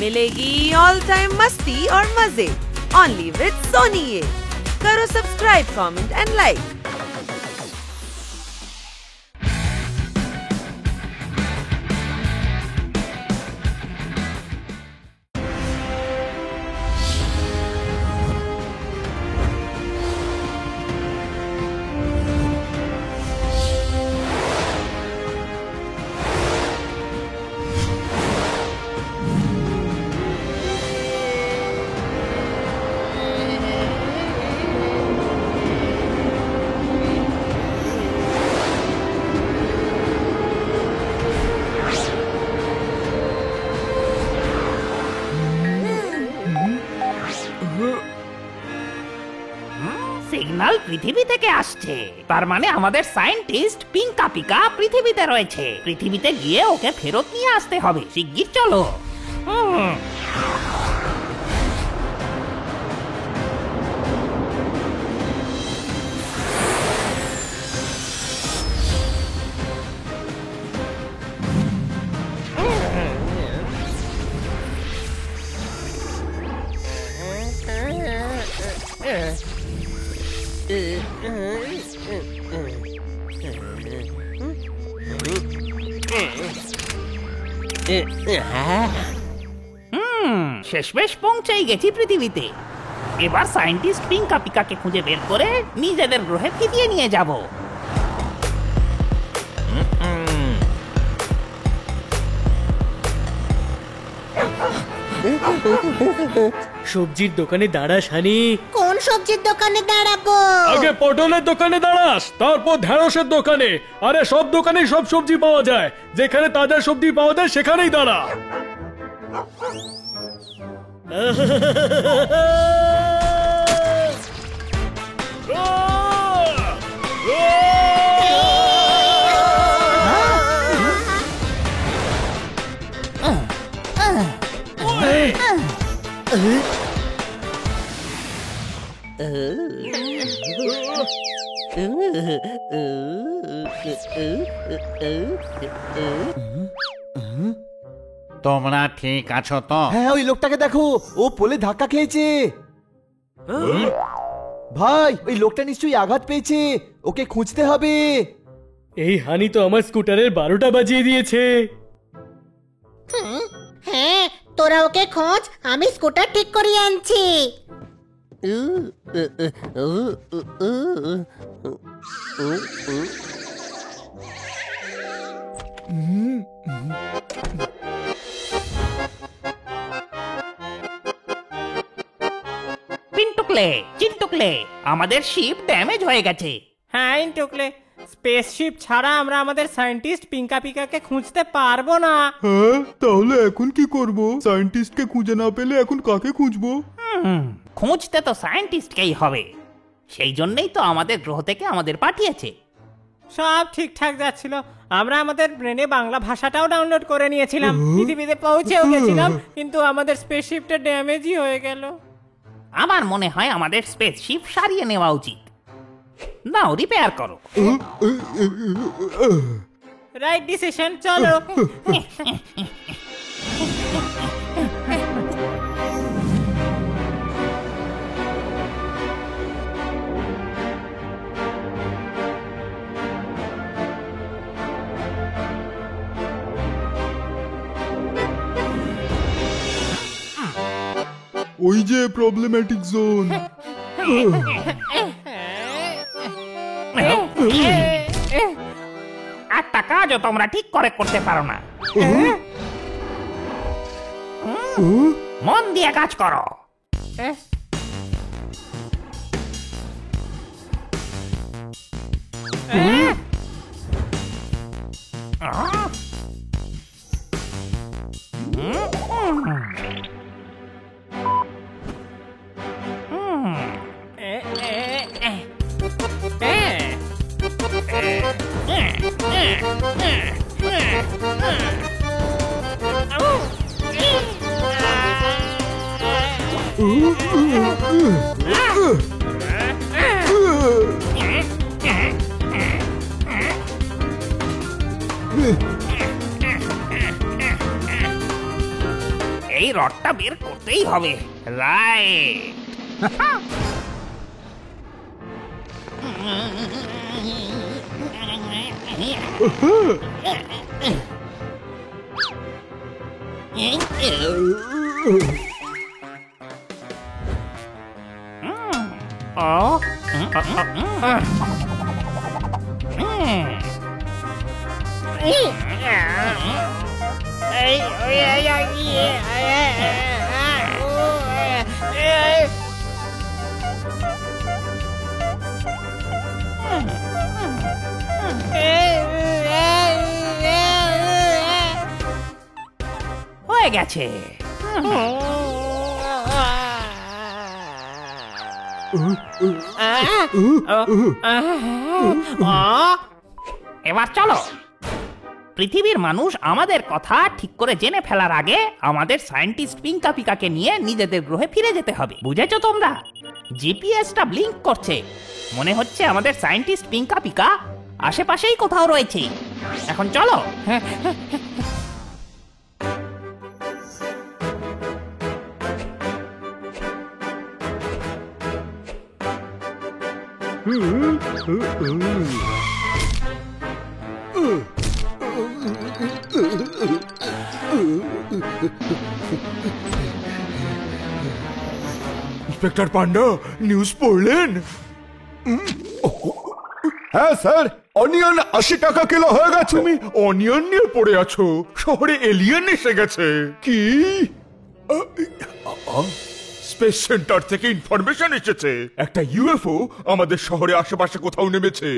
मिलेगी all time मस्ती और मजे ओनली विद सोनी। ये करो subscribe, comment and like. Signal পৃথিবী থেকে আসছে, তার মানে আমাদের সায়েন্টিস্ট পিঙ্কা পিকা পৃথিবীতে রয়েছে। পৃথিবীতে গিয়ে ওকে ফেরত নিয়ে আসতে হবে। শিগগির চলো। শেষমেশ পৌঁছেই গেছি পৃথিবীতে। এবার সায়েন্টিস্ট পিঙ্কা পিকাকে খুঁজে বের করে নিজেদের গ্রহে ফিরিয়ে নিয়ে যাব। সবজির দোকানে দাঁড়াস হানি। কোন সবজির দোকানে দাঁড়াবো? আগে পটলের দোকানে দাঁড়াস, তারপর ঢেঁড়সের দোকানে। আরে সব দোকানেই সব সবজি পাওয়া যায়, যেখানে তাজা সবজি পাওয়া যায় সেখানেই দাঁড়া। তোমরা ঠিক আছো তো? হ্যাঁ, ওই লোকটাকে দেখো, ও পোলে ধাক্কা খেয়েছে। ভাই, ওই লোকটা নিশ্চয়ই আঘাত পেয়েছে, ওকে খুঁজতে হবে। এই হানি তো আমার স্কুটারের 12টা বাজিয়ে দিয়েছে। হ্যাঁ, তোরা ওকে খোঁজ, আমি স্কুটার ঠিক করিয়ে আনছি। পিন্টুকলে, চিন্টুকলে, আমাদের শিপ ড্যামেজ হয়ে গেছে। হ্যাঁ ইন্টুকলে, স্পেসশিপ ছাড়া আমরা আমাদের সায়েন্টিস্ট পিঙ্কা পিকাকে খুঁজতে পারবো না। হ্যাঁ, তাহলে এখন কি করব? সায়েন্টিস্টকে খুঁজে না পেলে এখন কাকে খুঁজবো? খুঁজতে তো সায়েন্টিস্টকেই হবে, সেই জন্যই তো আমাদের গ্রহ থেকে আমাদের পাঠিয়েছে। সব ঠিকঠাক যাচ্ছিল, আমরা আমাদের ব্রেনে বাংলা ভাষাটাও ডাউনলোড করে নিয়েছিলাম, পৃথিবীতে পৌঁছেও গেছিলাম, কিন্তু আমাদের স্পেসশিপটা ড্যামেজই হয়ে গেল। আমার মনে হয় আমাদের স্পেসশিপ সারিয়ে নেওয়া উচিত। নাও রিপেয়ার করো। রাইট ডিসিশন, চলো। ওই যে প্রবলেম্যাটিক জোন। একটা কাজও তোমরা ঠিক করে করতে পারো না। মন দিয়ে কাজ করো। এই রডটা বের করতেই হবে। রাইট। হয়ে গেছে। এবার চলো, পৃথিবীর মানুষ আমাদের কথা ঠিক করে জেনে ফেলার আগে আমাদের সায়েন্টিস্ট পিঙ্কা পিকাকে নিয়ে নিজেদের গ্রহে ফিরে যেতে হবে। বুঝেছো তোমরা? জিপিএসটা ব্লিঙ্ক করছে, মনে হচ্ছে আমাদের সায়েন্টিস্ট পিঙ্কা পিকা আশেপাশেই কোথাও রয়েছে। এখন চলো। ইন্সপেক্টর পান্ডা, নিউজ পড়লেন? হ্যাঁ স্যার, অনিয়ন 80 টাকা কিলো হয়ে গেছে। তুমি অনিয়ন নিয়ে পড়ে আছো, শহরে এলিয়েন এসে গেছে। কি? স্পেস সেন্টার থেকে ইনফরমেশন এসেছে, একটা ইউএফও আমাদের শহরে আশেপাশে কোথাও নেমেছে।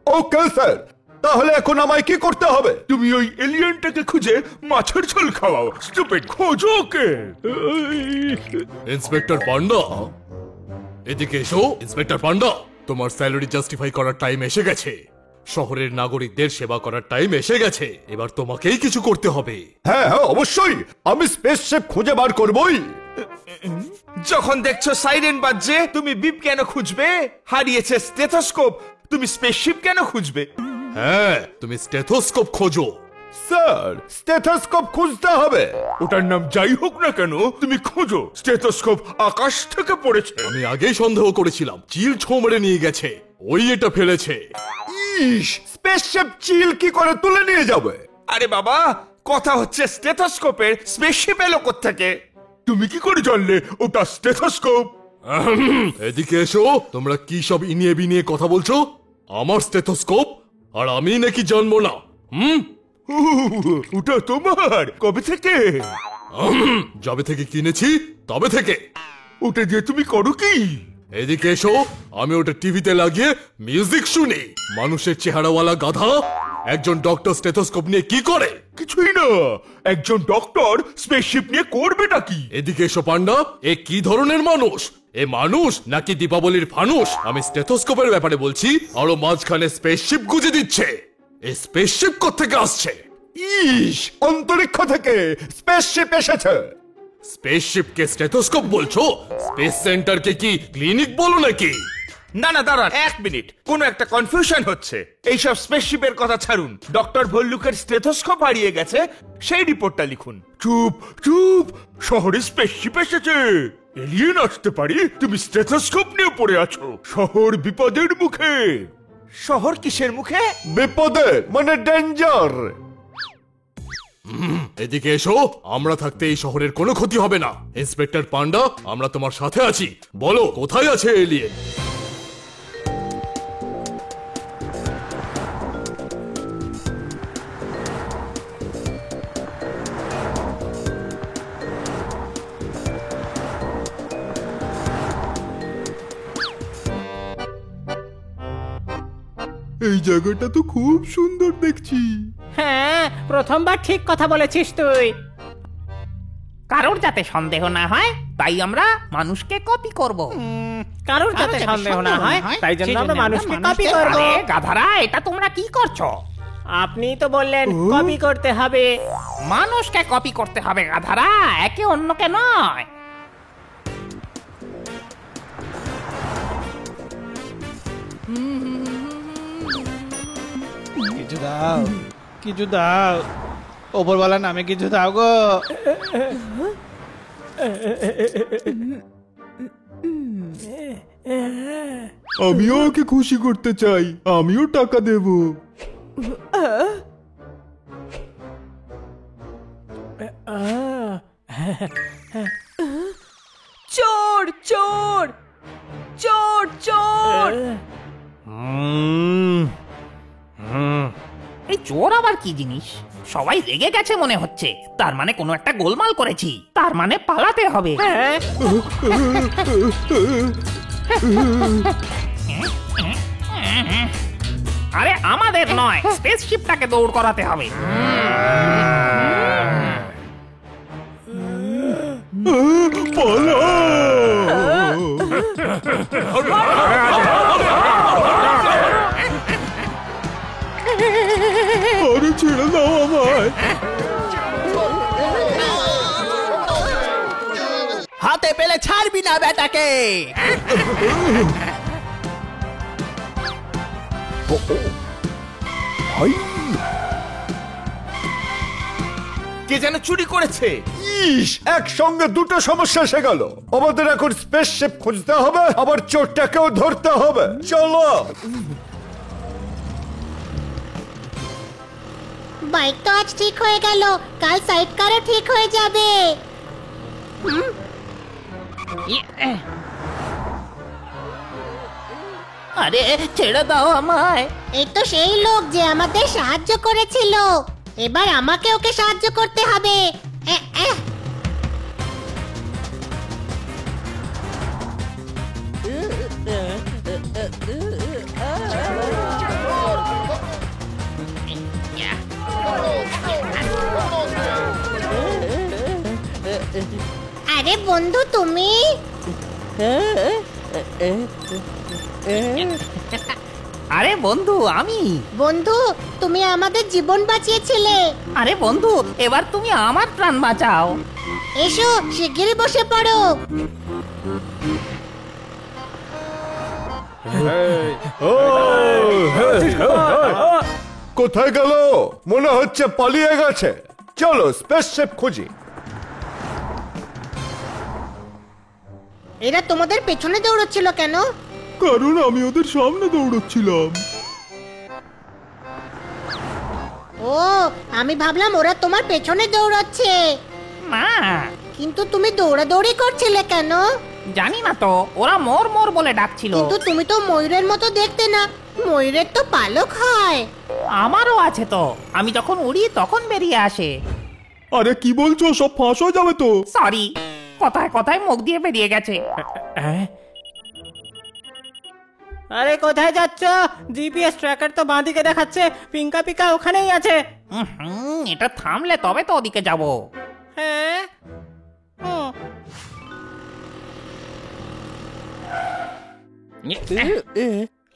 ওকে স্যার, তাহলে এখন আমায় কি করতে হবে? তুমি ওই এলিয়েনটাকে খুঁজে মাছের ঝোল খাওয়াও। স্টুপিড, খোঁজো ওকে। ইন্সপেক্টর পান্ডা, এদিকে এসো। ইন্সপেক্টর পান্ডা, তোমার স্যালারি জাস্টিফাই করার টাইম এসে গেছে। শহরের নাগরিকদের সেবা করার টাইম এসে গেছে। এবার তোমাকেই কিছু করতে হবে। হ্যাঁ হ্যাঁ, অবশ্যই, আমি স্পেসশিপ খুঁজে বার করবই। যখন দেখছো সাইরেন বাজছে, তুমি বিপ কেন খুঁজবে? হারিয়েছে স্টেথোস্কোপ, তুমি স্পেসশিপ কেন খুঁজবে? হ্যাঁ, তুমি স্টেথোস্কোপ খোঁজো। স্যার, স্টেথোস্কোপ খুঁজতে হবে। ওটার নাম যাই হোক না কেন, তুমি খোঁজো। স্টেথোস্কোপ আকাশ থেকে পড়েছে। আমি আগেই সন্দেহ করেছিলাম, চিল ছো মেরে নিয়ে গেছে, ওই এটা ফেলেছে। ইস, স্পেসশিপ চিল কি করে তুলে নিয়ে যাবে? আরে বাবা, কথা হচ্ছে স্টেথোস্কোপের, স্পেসশিপ এলো কোত্থেকে? তুমি কি করে জানলে ওটা স্টেথোস্কোপ? এদিকে এসো। তোমরা কি সব ইনিয়ে বিনিয়ে কথা বলছো? আমার স্টেথোস্কোপ, আর আমি নাকি জানবো না? ওটা তোমার? কবে থেকে? যবে থেকে কিনেছি তবে থেকে। ওটা দিয়ে তুমি করো কি? এদিকে এসো। আমি ওটা টিভিতে লাগিয়ে মিউজিক শুনি। মানুষের চেহারাওয়ালা গাধা, একজন ডক্টর স্টেথোস্কোপ নিয়ে কি করে? কিছুই না, একজন ডক্টর স্পেসশিপ নিয়ে করবেটা কি? এদিকে এসো পান্ডা, এ কি ধরনের মানুষ? এ মানুষ নাকি দীপাবলির ফানুস? আমি স্টেথোস্কোপের ব্যাপারে বলছি, আরো মাঝখানে স্পেসশিপ গুজে দিচ্ছে। এই স্পেসশিপ কোত্থেকে আসছে? ইস, অন্তরিক্ষ থেকে স্পেসশিপ এসেছে। স্পেসশিপকে স্টেথোস্কোপ বলছো? স্পেস সেন্টারকে কি ক্লিনিক বলো নাকি? না না, দাঁড়ান 1 মিনিট, কোনো একটা কনফিউশন হচ্ছে। এইসব স্পেসশিপের কথা ছাড়ুন, ডক্টর ভল্লুকের স্টেথোস্কোপ হারিয়ে গেছে, সেই রিপোর্টটা লিখুন। চুপ চুপ, শহরে স্পেসশিপ এসেছে। এলিয়েন আসতে পারে, তুমি স্টেথোস্কোপ নিয়ে পড়ে আছো। শহর বিপদের মুখে। শহর কিসের মুখে? বিপদের মানে ডেঞ্জার। এদিকে এসো। আমরা থাকতে এই শহরের কোনো ক্ষতি হবে না। ইন্সপেক্টর পান্ডা, আমরা তোমার সাথে আছি। বলো, কোথায় আছে এলিয়েন? এই জায়গাটা তো খুব সুন্দর দেখছি। হ্যাঁ, প্রথমবার ঠিক কথা বলেছিস তুই। কারোর যাতে সন্দেহ না হয় তাই আমরা মানুষকে কপি করব। কারোর যাতে সন্দেহ না হয় তাই জন্য আমরা মানুষকে কপি করব। আরে গাধারা, এটা তোমরা কি করছো? আপনি তো বললেন কপি করতে হবে। মানুষকে কপি করতে হবে গাধারা, একে অন্যকে নয়। কিছু দাও, কিছু দাও, ওপরওয়ালা নামে কিছু দাও গো। আমিও ওকে খুশি করতে চাই, আমিও টাকা দেব। চোর চোর চোর চোর! এই চোর আবার কি জিনিস? সবাই রেগে গেছে মনে হচ্ছে, তার মানে কোনো একটা গোলমাল করেছি, তার মানে পালাতে হবে। আরে আমাদের নয়, স্পেসশিপটাকে দৌড় করাতে হবে। আরে ছেড়ে দাও আমায়। হাতে পেলে ছাড়বি না বেটাকে। কে যেন চুরি করেছে। ইস, একসঙ্গে দুটো সমস্যা এসে গেল। আমাদের এখন স্পেসশিপ খুঁজতে হবে, আবার চোরটাকেও ধরতে হবে। চলো। বাইক তো আজ ঠিক হয়ে গেল, কাল সাইড কারও ঠিক হয়ে যাবে। আরে ছেড়ে দাও আমায়। এই তো সেই লোক যে আমাদের সাহায্য করেছিল, এবার আমাকে ওকে সাহায্য করতে হবে। আরে বন্ধু তুমি? আরে বন্ধু আমি। বন্ধু তুমি আমাদের জীবন বাঁচিয়েছিলে। আরে বন্ধু এবার তুমি আমার প্রাণ বাঁচাও। এসো শিগগিরই বসে পড়ো। কোথায় গেল? মনে হচ্ছে পালিয়ে গেছে। চলো স্পেসশিপ খুঁজি। এরা তোমাদের পেছনে দৌড়চ্ছিল কেন? কারণ আমি ওদের সামনে দৌড়চ্ছিলাম। ও, আমি ভাবলাম ওরা তোমার পেছনে দৌড়াচ্ছে। না, কিন্তু তুমি দৌড়াদৌড়ি করছিলে কেন? জানি না তো, ওরা মোর মোর বলে ডাকছিল। কিন্তু তুমি তো ময়ূরের মতো দেখতে না, ময়ূরের তো পালক হয়। আমারও আছে তো, আমি যখন উড়ি তখন বেরিয়ে আসে। আরে কি বলছো? সব ফাঁস হয়ে যাবে তো। সরি, কথায় কথায় মুখ দিয়ে বেরিয়ে গেছে। আরে কোথায় যাচ্ছ? জিপিএস ট্র্যাকার তো বাঁদিকে দেখাচ্ছে, পিঙ্কা পিকা ওখানেই আছে। এটা থামলে তবে তো ওদিকে যাব। হ্যাঁ,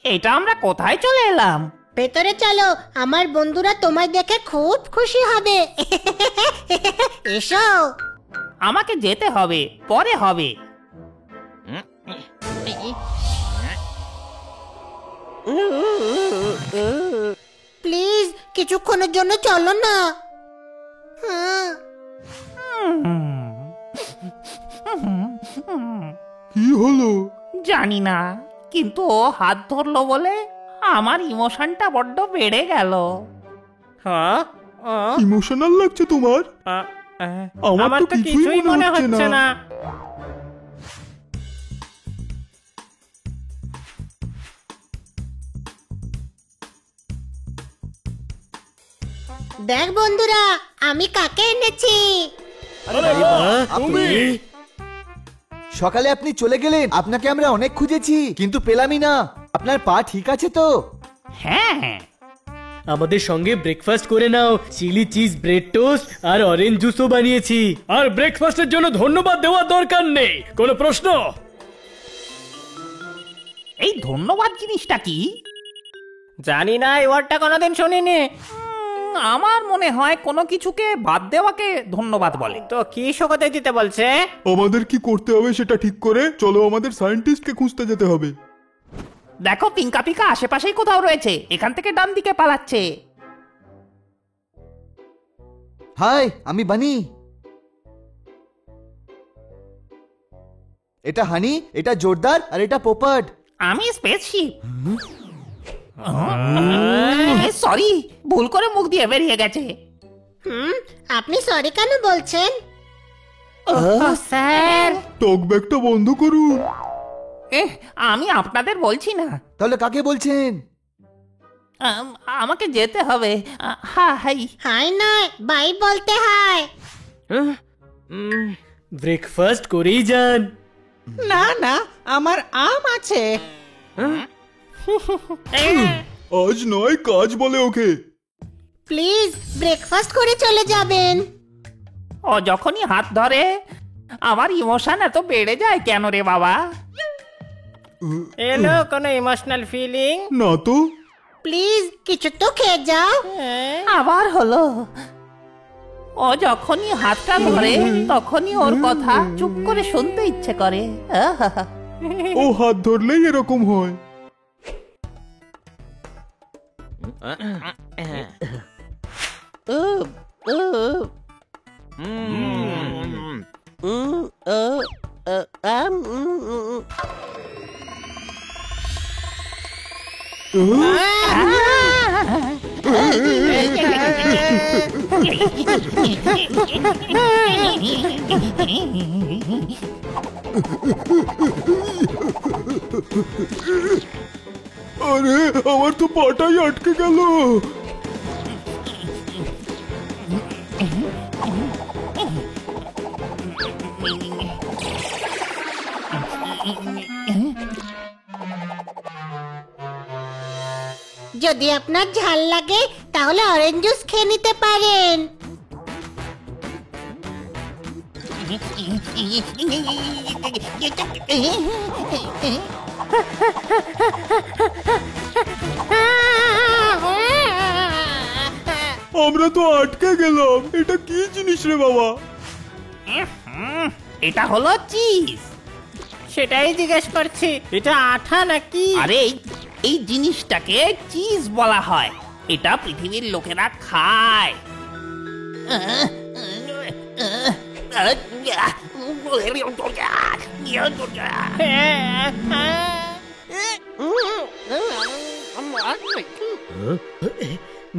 এটা আমরা কোথায় চলে এলাম? ভেতরে চলো, আমার বন্ধুরা তোমায় দেখে খুব খুশি হবে। এসো। আমাকে যেতে হবে, পরে হবে। প্লিজ কিছুক্ষণের জন্য চলো না। কি হলো? জানি না, কিন্তু ও হাত ধরলো বলে আমার ইমোশনটা বড্ড বেড়ে গেল। হ্যাঁ, ইমোশনাল লাগছে তোমার? আমার তো কিছুই মনে হচ্ছে না। দেখ বন্ধুরা, আমি কাকে এনেছি। সকালে আপনি চলে গেলেন, আপনাকে আমরা অনেক খুঁজেছি কিন্তু পেলামই না। আপনার পা ঠিক আছে তো? হ্যাঁ, আমাদের সঙ্গে ব্রেকফাস্ট করে নাও। চিলি চিজ ব্রেড টোস্ট আর অরেঞ্জ জুসও বানিয়েছি। আর ব্রেকফাস্টের জন্য ধন্যবাদ দেওয়ার দরকার নেই। কোনো প্রশ্ন? এই ধন্যবাদ জিনিসটা কি? জানি না, এই ওয়ার্ডটা কোনোদিন শুনিনি। আমার মনে হয় কোনো কিছুকে বাদ দেওয়াকে ধন্যবাদ বলে। তো কি শোকাতে দিতে বলছে? আমাদের কি করতে হবে সেটা ঠিক করে চলো, আমাদের সায়েন্টিস্টকে খুঁজতে যেতে হবে। দেখো পিঙ্কা পিকা আশেপাশেই কোথাও রয়েছে, এখান থেকে ডান দিকে পালাচ্ছে। হাই, আমি বানি। এটা হানি, এটা জোরদার, আর এটা পোপট। আমি স্পেসশিপ। সরি, ভুল করে মুখ দিয়ে বেরিয়ে গেছে। আপনি সরি কেন বলছেন? স্যার, টকব্যাকটা বন্ধ করুন। আমি আপনাদের বলছি না। তাহলে কাকে বলছেন? আমাকে যেতে হবে। হাই। হাই নয়, বাই বলতে হয়। ব্রেকফাস্ট করেই যান। না না, আমার আম আছে। আজ নয়, কাজ বলে ওকে। প্লিজ ব্রেকফাস্ট করে চলে যাবেন। ও যখনই হাত ধরে আমার ইমোশন এত বেড়ে যায় কেন রে বাবা? এলো কোনো ইমোশনাল ফিলিং? না তো। প্লিজ কিছু তো খেয়ে যাও। আবার হলো। ও যখনই হাতটা ধরে তখনই ওর কথা চুপ করে শুনতে ইচ্ছে করে। ও হাত ধরলেই এরকম হয়। আরে আমার তো পাটাই আটকে গেল। যদি আপনার ঝাল লাগে তাহলে অরেঞ্জ জুস খেয়ে নিতে পারেন। আমরা তো আটকে গেলাম। এটা কি জিনিস রে বাবা? এটা হলো চিজ। সেটাই জিজ্ঞেস করছি, এটা আঠা নাকি? আরে এই জিনিসটাকে চিজ বলা হয়। এটা পৃথিবীর লোকেরা খায়।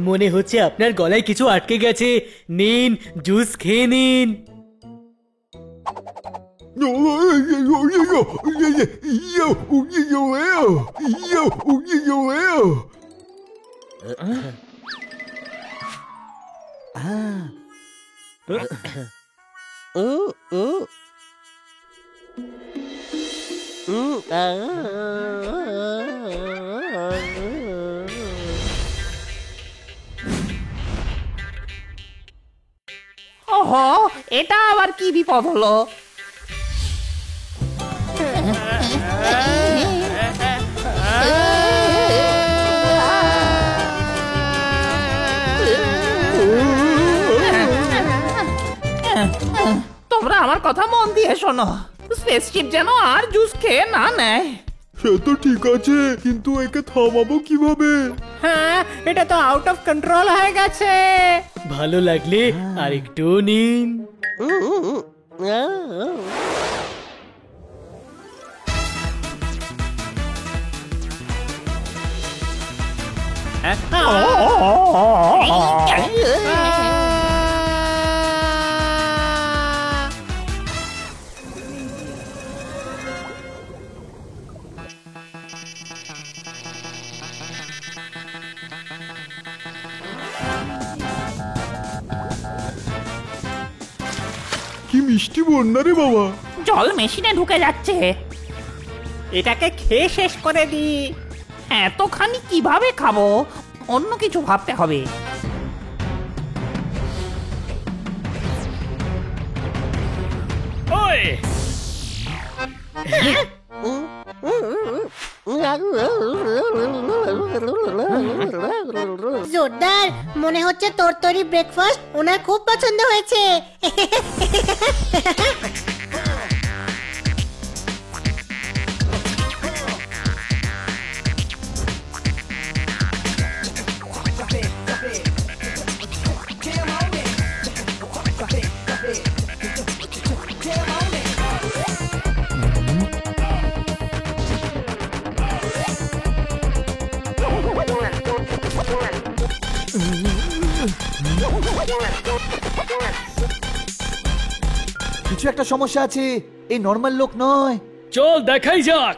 মনে হচ্ছে আপনার গলায় কিছু আটকে গেছে। নিন, জুস খেয়ে নিন। ওহো, এটা আবার কি বিপদ হলো? তোমরা আমার কথা মন দিয়ে শোনো। স্পেসশিপ যেন আর জুস খেয়ে না নেয়। সে তো ঠিক আছে, কিন্তু একে থামাবো কিভাবে? হ্যাঁ, এটা তো আউট অফ কন্ট্রোল হয়ে গেছে। ভালো লাগলে আরেকটু নিন। কি মিষ্টি বন্যা রে বাবা। জল মেশিনে ঢুকে যাচ্ছে। এটাকে খেয়ে শেষ করে দি। এতখানি কিভাবে খাবো? অন্য কিছু ভাবতে হবে। জোরদার, মনে হচ্ছে তোর তৈরি ব্রেকফাস্ট ওনার খুব পছন্দ হয়েছে। কিছু একটা সমস্যা আছে, এই নর্মাল লোক নয়। চল দেখাই যাক।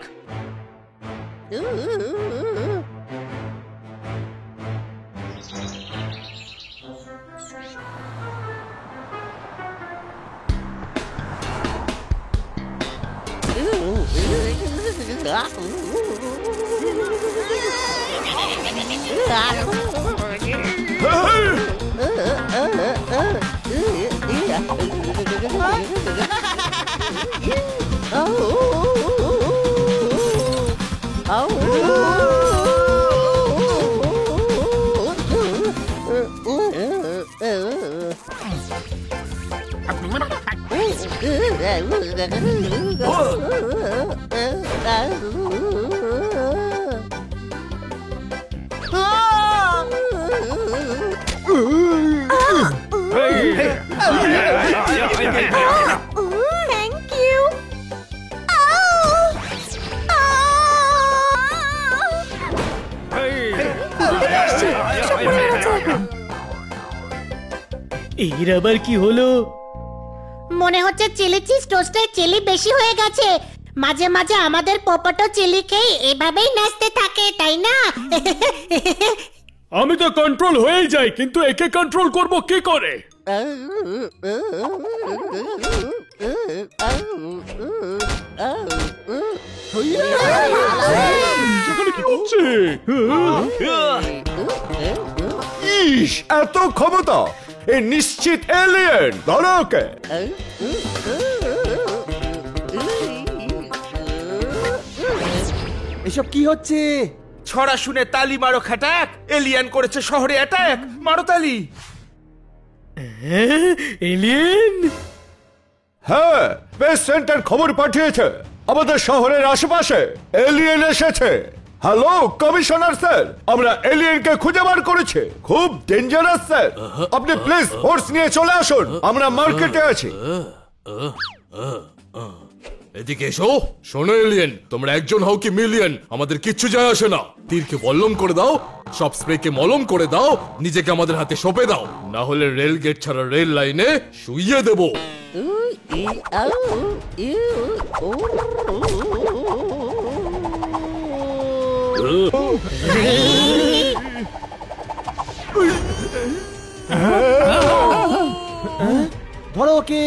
Thank you. এর আবার কি হলো? মনে হচ্ছে চিলি চিজ টোস্টের চিলি বেশি হয়ে গেছে। মাঝে মাঝে আমাদের পোপটো চিলি খেয়ে এভাবেই নাচতে থাকে, তাই না? আমি তো কন্ট্রোল হয়েই যাই, কিন্তু একে কন্ট্রোল করব কি করে? সেখানে কি হচ্ছে? ইস, এত ক্ষমতা! এ নিশ্চিত এলিয়েন। ধরো ওকে। এসব কি হচ্ছে? ছড়া শুনে তালি মারো খাটাক। এলিয়ান করেছে শহরে অ্যাটাক, মারো তালি। এলিয়েন? হ্যাঁ, স্পেস সেন্টার খবর পাঠিয়েছে আমাদের শহরের আশেপাশে এলিয়েন এসেছে। হ্যালো কমিশনার স্যার, আমরা এলিয়েনকে খুঁজে বার করেছি। খুব ডেঞ্জারাস স্যার, আপনি প্লিজ ফোর্স নিয়ে চলে আসুন। আমরা মার্কেটে আছি। এদিকে এসো। শোনো এলিয়েন, তোমরা একজন হও কি মিলিয়ন, আমাদের কিচ্ছু যায় আসে না। তীরকে বল্লম করে দাও, সব স্প্রেকে মলম করে দাও, নিজেকে আমাদের হাতে সঁপে দাও, না হলে রেল গেট ছাড়া রেল লাইনে শুইয়ে দেবো। ধরো ওকে।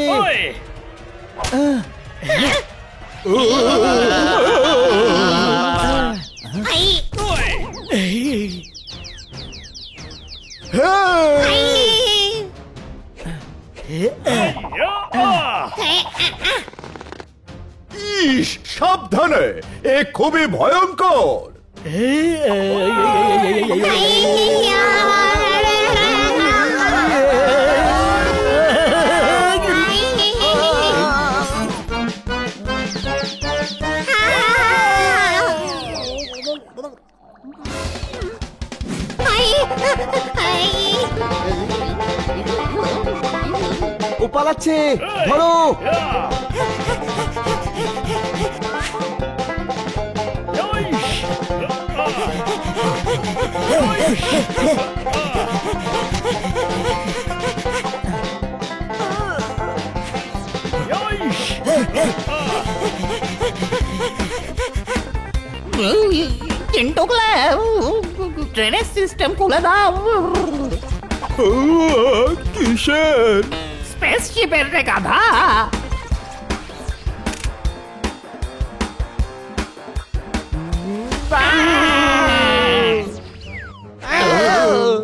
ইস, সাবধানে, এ খুবই ভয়ঙ্কর। ও পালাচ্ছে, ধরো। চিন্টুকলে ট্রেনের সিস্টেম খুলে দাও। কিসের? স্পেসশিপের রে গাধা।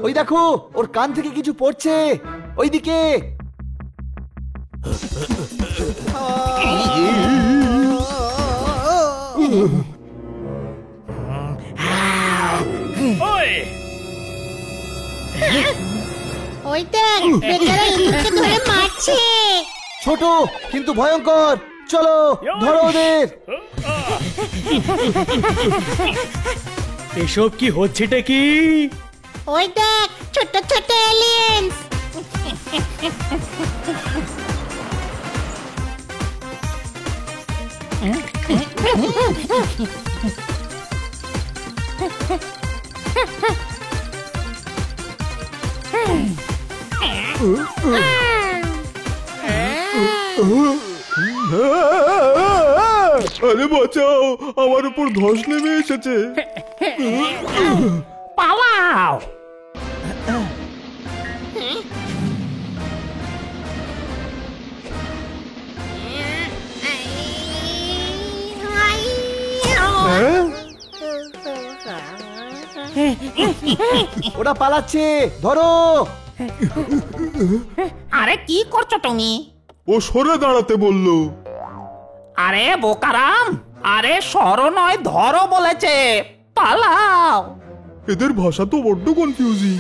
ওই দেখো, ওর কান থেকে কিছু পড়ছে ওইদিকে। ওই দেখ, বেচারা ইঁদুরকে ধরে মারছে। ছোট কিন্তু ভয়ঙ্কর, চলো ধরো ওদের। এসব কি হচ্ছেটা কি? ওই দেখ, ছোট ছোট এলিয়েন্স। আরে বাঁচাও, আমার উপর ধস নেমে এসেছে। পালাও। ওরা পালাচ্ছে, ধরো। আরে কি করছো তুমি? ও সরে দাঁড়াতে বললো। আরে বোকারাম, আরে সরো নয় ধরো বলেছে, পালাও। এদের ভাষা তো বড্ড কনফিউজিং।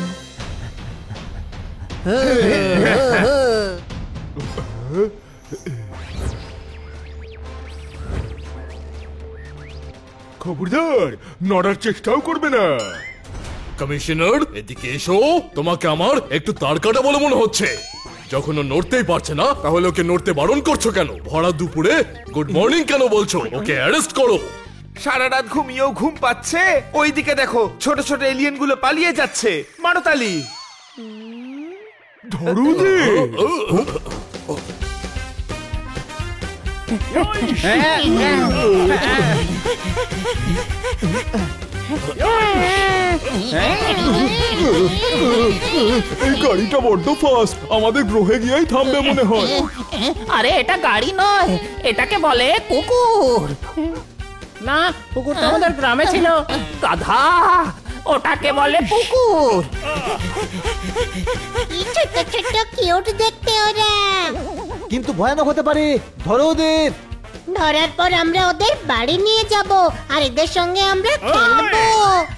খবরদার, নড়ার চেষ্টাও করবে না। কমিশনার এদিকে এসো, তোমাকে আমার একটু তার কাটা বলে মনে হচ্ছে। যখন ও নড়তেই পারছে না, তাহলে ওকে নড়তে বারণ করছো কেন? ভরা দুপুরে গুড মর্নিং কেন বলছো? ওকে অ্যারেস্ট করো। সারা রাত ঘুমিয়েও ঘুম পাচ্ছে, ওইদিকে দেখো ছোট ছোট এলিয়েন গুলো পালিয়ে যাচ্ছে। মারো তালি। ধরো দে। এই গাড়িটা বড্ড ফাস্ট, আমাদের গ্রহে গিয়েই থামবে মনে হয়। আরে এটা গাড়ি নয়, এটাকে বলে কুকুর। না, কুকুরটা আমাদের গ্রামে ছিল। গাধা, ওটাকে বলে কুকুর। কি ছোট ছোট কিউট দেখতে ওরা। কিন্তু ভয়ানক হতে পারে, ধরো ওদের। ধরার পর আমরা ওদের বাড়ি নিয়ে যাব আর এদের সঙ্গে আমরা খেলবো।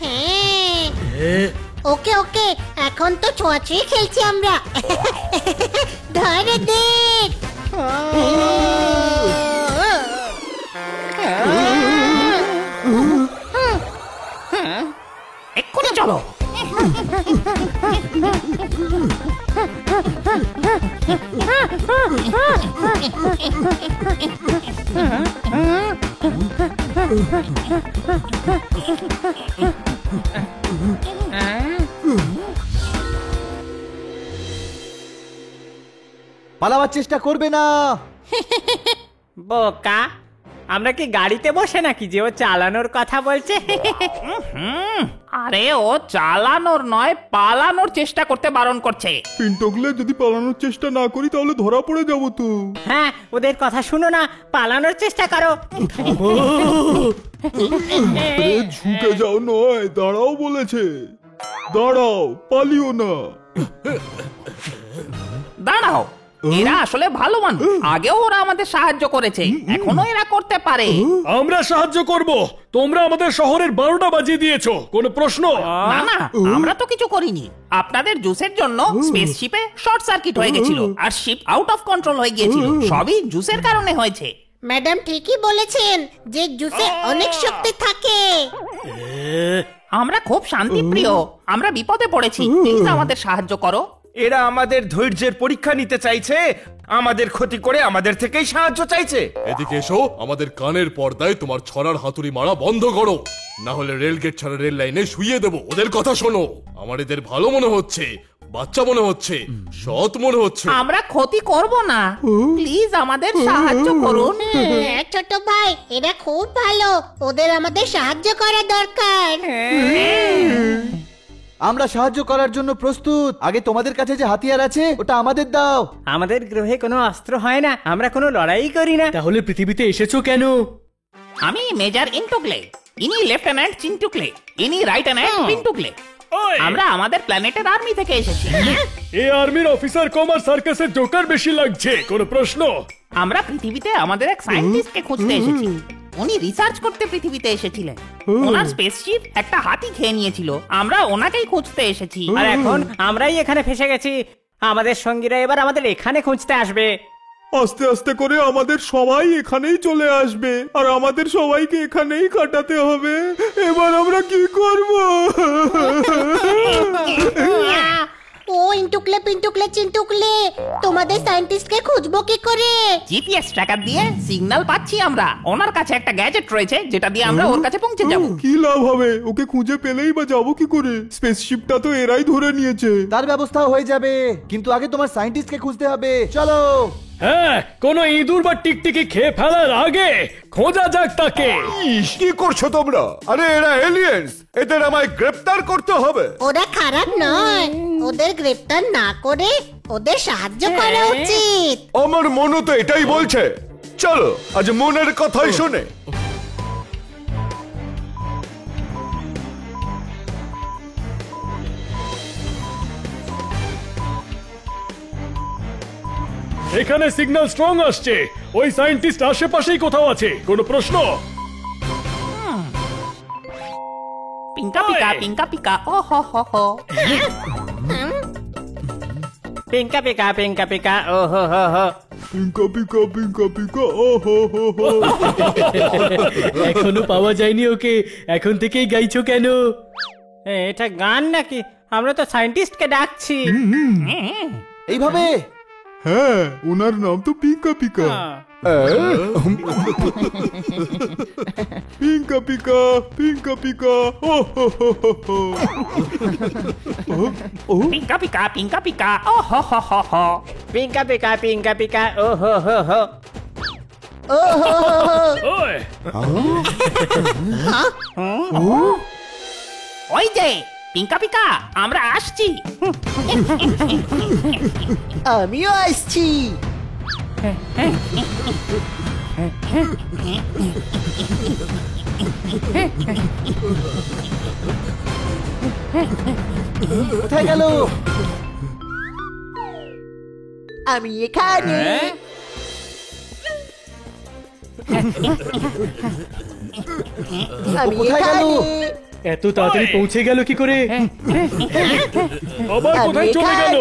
হ্যাঁ, ওকে ওকে, এখন তো ছোঁয়াছুঁই খেলছি আমরা। ধরে দেখ। এক্ষুনি চলো। পালাবার চেষ্টা করবে না। বোকা, আমরা কি গাড়িতে বসে নাকি যে ও চালানোর কথা বলছে? আরে ও চালানোর নয়, পালানোর চেষ্টা করতে বারণ করছে। পিন্টগলে যদি পালানোর চেষ্টা না করি তাহলে ধরা পড়ে যাবো তো। হ্যাঁ, ওদের কথা শুনো না, পালানোর চেষ্টা করো। আরে ঝুঁকে যাও নয়, দাঁড়াও বলেছে। দাঁড়াও, পালিও না। দাঁড়াও, এরা আসলে ভালো মানুষ। আগেও ওরা আমাদের সাহায্য করেছে, এখনো এরা করতে পারে। আমরা সাহায্য করব। তোমরা আমাদের শহরের 12টা বাজিয়ে দিয়েছো, কোনো প্রশ্ন? না না, আমরা তো কিছু করিনি। আপনাদের জুসের জন্য স্পেসশিপে শর্ট সার্কিট হয়ে গেছিল আর শিপ আউট অফ কন্ট্রোল হয়ে গিয়েছিল। সবই জুসের কারণে হয়েছে। ম্যাডাম ঠিকই বলেছেন যে জুসে অনেক শক্তি থাকে। আমরা খুব শান্তিপ্রিয়, আমরা বিপদে পড়েছি, প্লিজ আমাদের সাহায্য করো। এরা আমাদের ধৈর্যের পরীক্ষা নিতে চাইছে, আমাদের ক্ষতি করে আমাদের থেকেই সাহায্য চাইছে। এদিকে এসো, আমাদের কানের পর্দায় তোমার ছড়ার হাতুড়ি মারা বন্ধ করো, না হলে রেল গেট ছাড়া রেল লাইনে শুইয়ে দেবো। ওদের কথা শোনো, আমার এদের ভালো মনে হচ্ছে, বাচ্চা মনে হচ্ছে, সৎ মনে হচ্ছে। আমরা ক্ষতি করব না, প্লিজ আমাদের সাহায্য করুন। হ্যাঁ ছোট ভাই, এরা খুব ভালো, ওদের আমাদের সাহায্য করা দরকার। আমরা সাহায্য করার জন্য প্রস্তুত। আগে তোমাদের কাছে যে হাতিয়ার আছে ওটা আমাদের দাও। আমাদের গ্রহে কোনো অস্ত্র হয় না, আমরা কোনো লড়াই করি না। তাহলে পৃথিবীতে এসেছো কেন? আমি মেজর ইন্টুকলে, ইনি লেফটেন্যান্ট চিন্টুকলে, ইনি রাইটেন্যান্ট পিন্টুকলে। আমরা আমাদের প্ল্যানেটের আর্মি থেকে এসেছি। এই আর্মির অফিসার কমার সার্কাসের জোকার বেশি লাগছে, কোনো প্রশ্ন? আমরা পৃথিবীতে আমাদের এক সায়েন্টিস্টকে খুঁজতে এসেছি। উনি রিসার্চ করতে পৃথিবীতে এসেছিলেন। ওনার স্পেসশিপ একটা হাতি খেয়ে নিয়েছিল, আমরা ওনাকেই খুঁজতে এসেছি। আর এখন আমরাই এখানে ফেসে গেছি। আমাদের সঙ্গীরা এবার আমাদের এখানে খুঁজতে আসবে। আস্তে আস্তে করে আমাদের সবাই এখানেই চলে আসবে আর আমাদের সবাইকে এখানেই কাটাতে হবে। এবার আমরা কি করব? ও ইন্টুকলে পিন্টুকলে চিন্টুকলে, তোমাদের সায়েন্টিস্টকে খুঁজবো কি করে? জিপিএস ট্র্যাকার দিয়ে সিগন্যাল পাচ্ছি আমরা। ওনার কাছে একটা গ্যাজেট রয়েছে যেটা দিয়ে আমরা ওর কাছে পৌঁছে যাব। কি লাভ হবে? ওকে খুঁজে পেলেই বা যাবো কি করে? স্পেসশিপটা তো এরাই ধরে নিয়েছে। তার ব্যবস্থা হয়ে যাবে, কিন্তু আগে তোমার সায়েন্টিস্টকে খুঁজতে হবে। চলো। হ্যাঁ, কোনো ইঁদুর বা টিকটিকি খেয়ে ফেলার আগে খোঁজা যাক তাকে। ইস, কি করছো তোমরা? আরে এরা এলিয়েন্স, এদের আমায় গ্রেফতার করতে হবে। ওরা খারাপ নয়, ওদের গ্রেপ্তার না করে ওদের সাহায্য করা উচিত। আমার মনও তো এটাই বলছে। চলো আজ মনের কথাই শোনে। এখানে সিগন্যাল স্ট্রং আসছে। ওই সায়েন্টিস্ট আশেপাশেই কোথাও আছে। কোনো প্রশ্ন? পিঙ্কা পিকা পিঙ্কা পিকা ও হো হো হো। পিঙ্কা পিকা পিঙ্কা পিকা ও হো হো হো। পিঙ্কা পিকা পিঙ্কা পিকা ও হো হো হো। এখনো পাওয়া যায়নি ওকে, এখন থেকেই গাইছো কেন? এটা গান নাকি? আমরা তো সায়েন্টিস্টকে ডাকছি। এইভাবে? হ্যাঁ, ওনার নাম তো পিঙ্কা পিকা। পিঙ্কা পিকা পিঙ্কা পিকা ও হো হো হো হো। পিঙ্কা পিকা পিঙ্কা পিকা ও হো হো হো হো। পিঙ্কা পিকা পিঙ্কা পিকা ও হো হো হো। ওই ওই যে পিঙ্কা পিকা, আমরা আসছি। আমিও আসছি। কোথায় গেল? আমি এখানে। আমি কোথায় গেল? এত তাড়াতাড়ি পৌঁছে গেল কি করে? আবার কোথায় চলে গেল?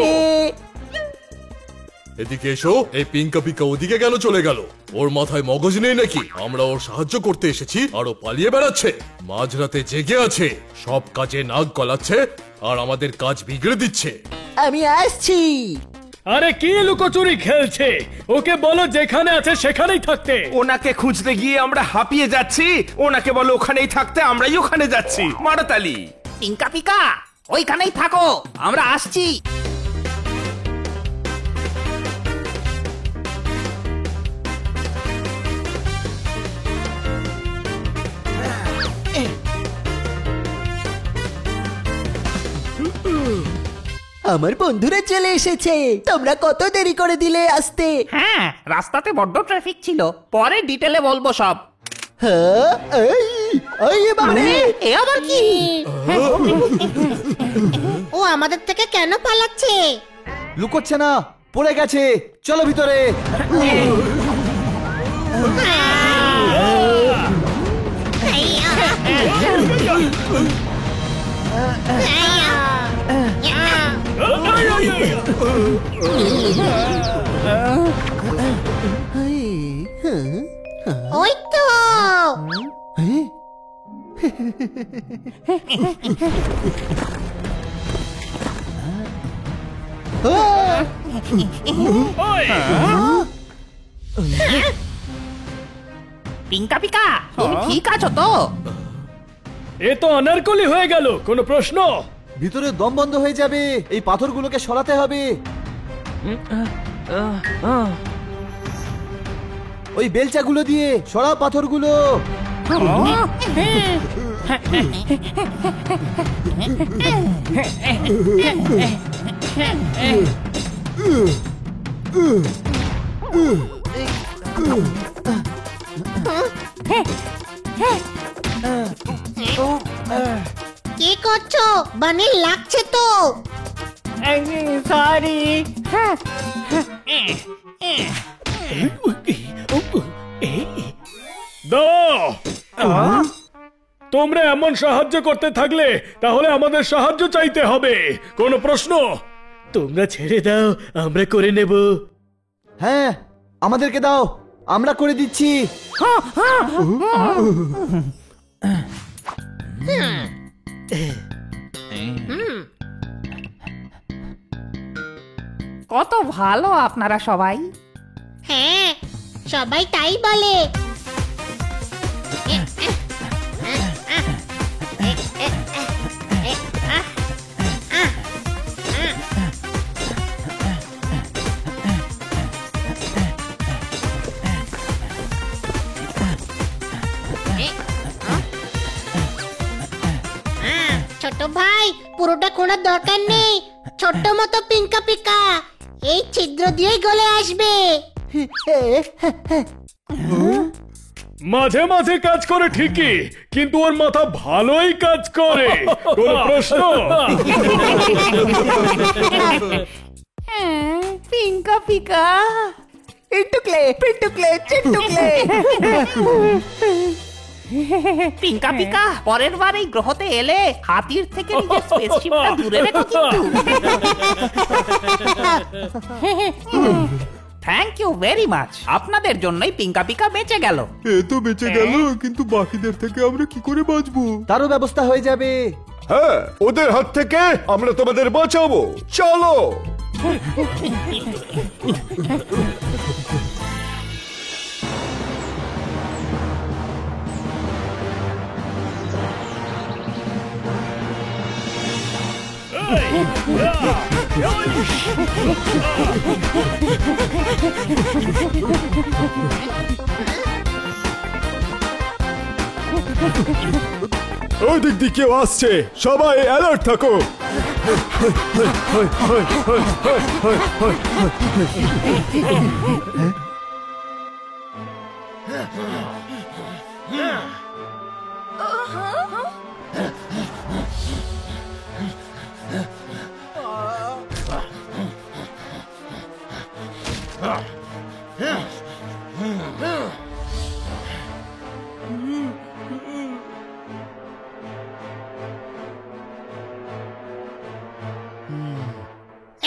এদিকে এসো। এই পিঙ্কা পিকা ওদিকে কেন চলে গেল? ওর মাথায় মগজ নেই নাকি? আমরা ওর সাহায্য করতে এসেছি আর ও পালিয়ে বেড়াচ্ছে। মাঝরাতে জেগে আছে, সব কাজে নাক গলাচ্ছে আর আমাদের কাজ বিগড়ে দিচ্ছে। আমি আসছি। আরে কি লুকোচুরি খেলছে? ওকে বলো যেখানে আছে সেখানেই থাকতে। ওনাকে খুঁজতে গিয়ে আমরা হাঁপিয়ে যাচ্ছি, ওনাকে বলো ওখানেই থাকতে, আমরাই ওখানে যাচ্ছি। মারাতালি। পিঙ্কা পিকা ওইখানেই থাকো, আমরা আসছি। আমার বন্ধুরা চলে এসেছে। তোমরা কত দেরি করে দিলে আসতে? হ্যাঁ, রাস্তাতে বড্ড ট্রাফিক ছিল, পরে ডিটেলে বলবো সব। হ্যাঁ, এই বাবারে, এ আবার কি? ও আমাদের থেকে কেন পালাচ্ছে? লুকোচ্ছে না, পড়ে গেছে। চলো ভিতরে। ওই তো। পিঙ্কা পিকা তুমি ঠিক আছো তো? এ তো অনারকলি হয়ে গেল। কোনো প্রশ্ন? ভিতরে দম বন্ধ হয়ে যাবে। এই পাথরগুলোকে সরাতে হবে। ওই বেলচাগুলো দিয়ে সরাও পাথরগুলো। কি করছো? বানি লাগছে তো। সরি। দাও। তোমরা এমন সাহায্য করতে থাকলে তাহলে আমাদের সাহায্য চাইতে হবে। কোনো প্রশ্ন? তোমরা ছেড়ে দাও, আমরা করে নেব। হ্যাঁ, আমাদেরকে দাও, আমরা করে দিচ্ছি। কত ভালো আপনারা সবাই। হ্যাঁ, সবাই তাই বলে। ছোট ভাই, পুরোটা খোঁড়ার দরকার নেই। ছোট্ট মতো পিঙ্কা পিকা এই ছিদ্র দিয়েই গলে আসবে। মাঝে মাঝে কাজ করে ঠিকই, কিন্তু ওর মাথা ভালোই কাজ করে। কোনো প্রশ্ন? পিঙ্কা পিকা, পিন্টুকলে পিন্টুকলে চিন্টুকলে। পিঙ্কা পিকা, পরের বার এই গ্রহতে এলে হাতির থেকে নিজের স্পেসশিপটা দূরে রেখো কিন্তু। Thank you very much. আপনাদের জন্যই পিঙ্কা পিকা বেঁচে গেল। এ তো বেঁচে গেল, কিন্তু বাকিদের থেকে আমরা কি করে বাঁচবো? তারও ব্যবস্থা হয়ে যাবে। হ্যাঁ, ওদের হাত থেকে আমরা তোমাদের বাঁচাবো। চলো। ওই দিক দিয়ে কেউ আসছে, সবাই অ্যালার্ট থাকো।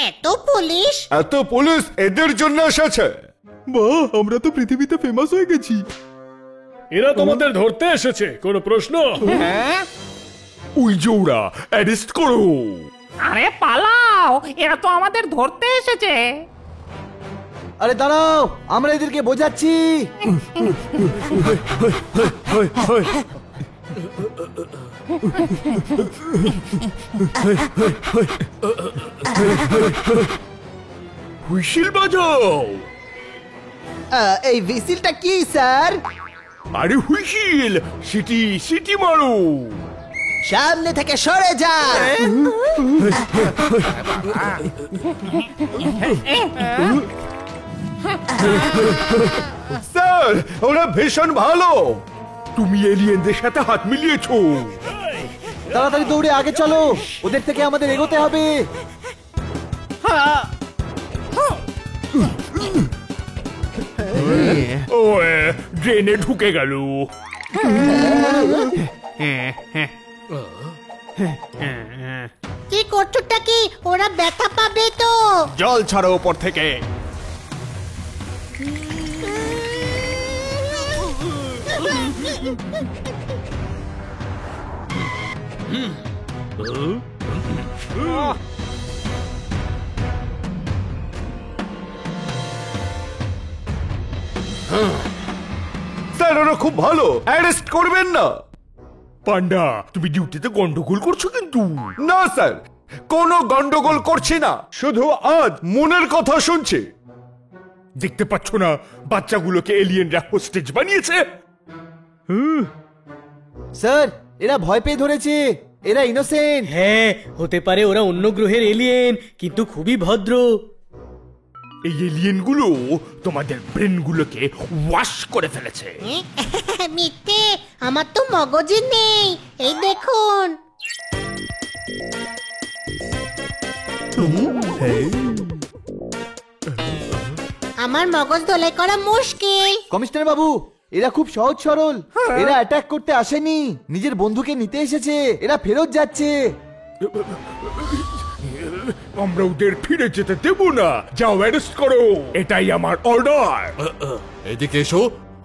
এত পুলিশ? এত পুলিশ এদের জন্য এসেছে? বাহ, আমরা তো পৃথিবীতে ফেমাস হয়ে গেছি। এরা তোমাদের ধরতে এসেছে, কোনো প্রশ্ন? ওই যে ওরা, অ্যারেস্ট করো। আরে পালাও, এরা তো আমাদের ধরতে এসেছে। আরে দাঁড়াও, আমরা এদেরকে বোঝাচ্ছি। হুইসেল বাজাও। এই হুইসেলটা কি স্যার? আরে হুইসেল, সিটি সিটি মারো। সামনে থেকে সরে যা। স্যার, ওরা ভীষণ ভালো। তুমি এলিয়েনদের সাথে হাত মিলিয়েছো। তাড়াতাড়ি দৌড়ে আগে চলো, ওদের থেকে আমাদের এগোতে হবে। ও, ড্রেনে ঢুকে গেল। কি করছোটা কি? ওরা ব্যথা পাবে তো। জল ছাড়ো উপর থেকে। স্যার, ওরা খুব ভালো, অ্যারেস্ট করবেন না। পান্ডা, তুমি ডিউটিতে গন্ডগোল করছো কিন্তু। না স্যার, কোনো গন্ডগোল করছি না, শুধু আজ মনের কথা শুনছি। দেখতে পাচ্ছ না বাচ্চাগুলোকে এলিয়েনরা হোস্টেজ বানিয়েছে? স্যার, এরা ভয় পেয়ে ধরেছে, এরা ইনোসেন্ট। হ্যাঁ, হতে পারে ওরা অন্য গ্রহের এলিয়েন, কিন্তু খুবই ভদ্র। এই এলিয়েনগুলো তোমাদের ব্রেনগুলোকে ওয়াশ করে ফেলেছে। মিথ্যে, আমার তো মগজই নেই। এই দেখুন। আমার মগজ ধোলাই করা মুশকিল। কমিশনার বাবু, এরা খুব সহজ সরল। এরা অ্যাটাক করতে আসেনি, নিজের বন্ধুকে নিতে এসেছে। এরা ফেরত যাচ্ছে। আমরা ওদের ফিরে যেতে দেব না। যাও, অ্যারেস্ট করো, এটাই আমার অর্ডার। এদিকে এসো,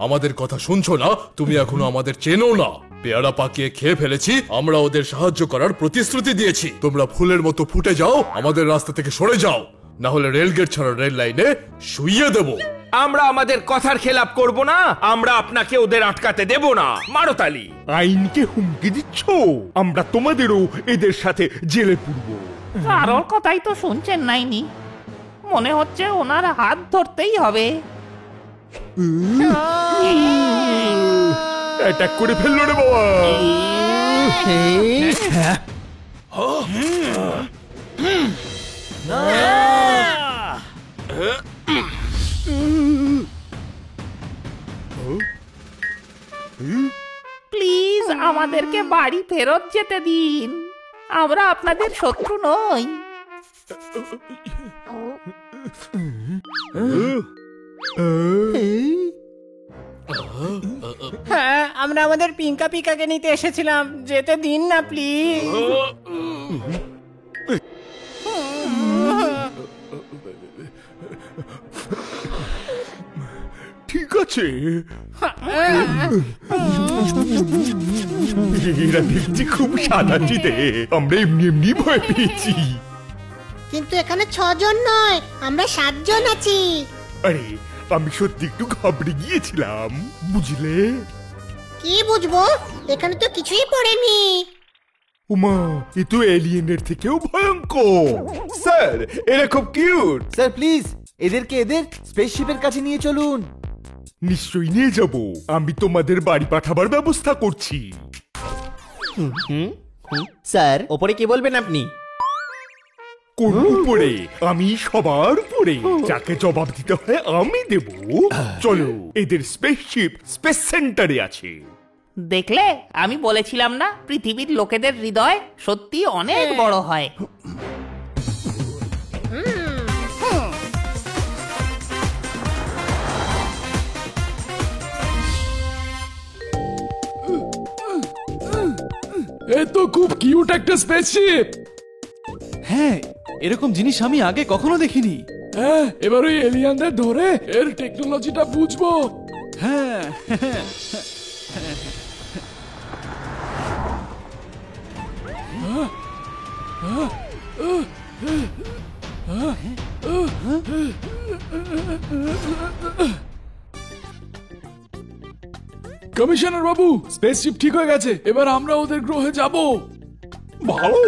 আমাদের কথা শুনছো না? তুমি এখনো আমাদের চেনো না। পেয়ারা পাকিয়ে খেয়ে ফেলেছি, আমরা ওদের সাহায্য করার প্রতিশ্রুতি দিয়েছি। তোমরা ফুলের মতো ফুটে যাও, আমাদের রাস্তা থেকে সরে যাও, না হলে রেলগেট ছাড়া রেল লাইনে শুইয়ে দেব। আমরা আমাদের কথার খেলাপ করব না, আমরা আপনাকে ওদের আটকাতে দেব না। মারো তালি। আইনকে হুমকি দিচ্ছ? আমরা তোমাদেরও এদের সাথে জেলে পুরবো। কারোর কথাই তো শুনছেন নাইনি, মনে হচ্ছে ওনার হাত ধরতেই হবে। অ্যাটাক করে ফেললো রে বাবা। প্লিজ আমাদেরকে বাড়ি ফেরত যেতে দিন, আমরা আপনাদের শত্রু নই। হ্যাঁ, আমরা আমাদের পিঙ্কা পিকাকে নিতে এসেছিলাম, যেতে দিন না প্লিজ। ঠিক আছে, এরা দেখছি খুব সাদাসিধে, আমরা এমনি এমনি ভয় পেয়েছি। কিন্তু এখানে 6 জন নয়, আমরা 7 জন আছি। আরে আমি সত্যি একটু ঘাবড়ে গিয়েছিলাম, বুঝলে? কি বুঝবো, এখানে তো কিছুই পড়েনি। উমা, এ তো এলিয়েনের থেকেও ভয়ঙ্কর। স্যার, এরা খুব কিউট। স্যার প্লিজ এদেরকে এদের স্পেসশিপের কাছে নিয়ে চলুন। নিশ্চয়ই নিয়ে যাব, আমি তোমাদের বাড়ি পাঠাবার ব্যবস্থা করছি। স্যার, ওপরে কি বলবেন আপনি? কোন উপরে? আমি সবার উপরে, যাকে জবাব দিতে হয় আমি দেব। চলো, এদের স্পেসশিপ স্পেস সেন্টারে আছে। দেখলে, আমি বলেছিলাম না পৃথিবীর লোকেদের হৃদয় সত্যি অনেক বড় হয়। এ তো খুব কিউট একটা স্পেসশিপ। হ্যাঁ, এরকম জিনিস আমি আগে কখনো দেখিনি। হ্যাঁ, এবার ওই এলিয়ানদের ধরে এর টেকনোলজিটা বুঝবো। হ্যাঁ, কমিশনার বাবু, স্পেসশিপ ঠিক হয়ে গেছে, এবার আমরা ওদের গ্রহে যাব। ভালো,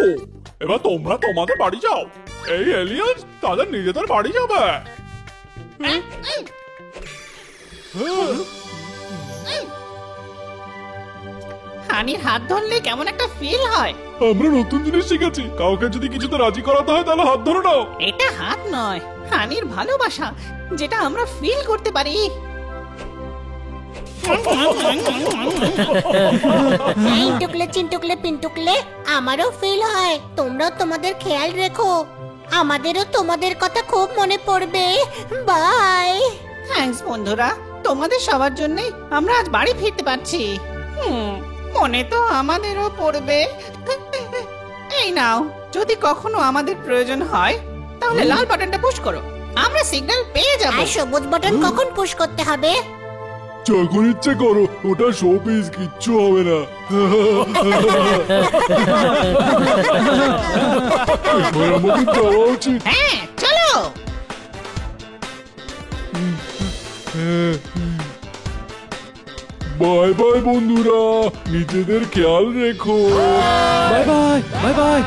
এবার তোমরা তোমাদের বাড়ি যাও, এই এলিয়েন তাদের নিজেদের বাড়ি যাবে। হানির হাত ধরলে কেমন একটা ফিল হয়। আমরা নতুন জিনিস শিখেছি, কাউকে যদি কিছুতে রাজি করাতে হয় তাহলে হাত ধরে নাও। এটা হাত নয়, হানির ভালোবাসা, যেটা আমরা ফিল করতে পারি। টুকলে চিনটুকলে পিনটুকলে, আমারও ফিল হয়। তোমরাও তোমাদের খেয়াল রেখো, আমাদেরও তোমাদের কথা খুব মনে পড়বে। বাই। থ্যাঙ্কস বন্ধুরা, তোমাদের সবার জন্যই আমরা আজ বাড়ি ফিরতে পারছি। মনে তো আমাদেরও পড়বে। এই নাও, যদি কখনো আমাদের প্রয়োজন হয় তাহলে লাল বাটনটা পুশ করো, আমরা সিগন্যাল পেয়ে যাব। আর সবুজ বাটন কখন পুশ করতে হবে? যখন ইচ্ছে করো, ওটা শোপিস, কিচ্ছু হবে না। আমাকে যাওয়া উচিত। হ্যাঁ, চলো। বাই বাই বন্ধুরা, নিজেদের খেয়াল রেখো। Bye bye, bye bye.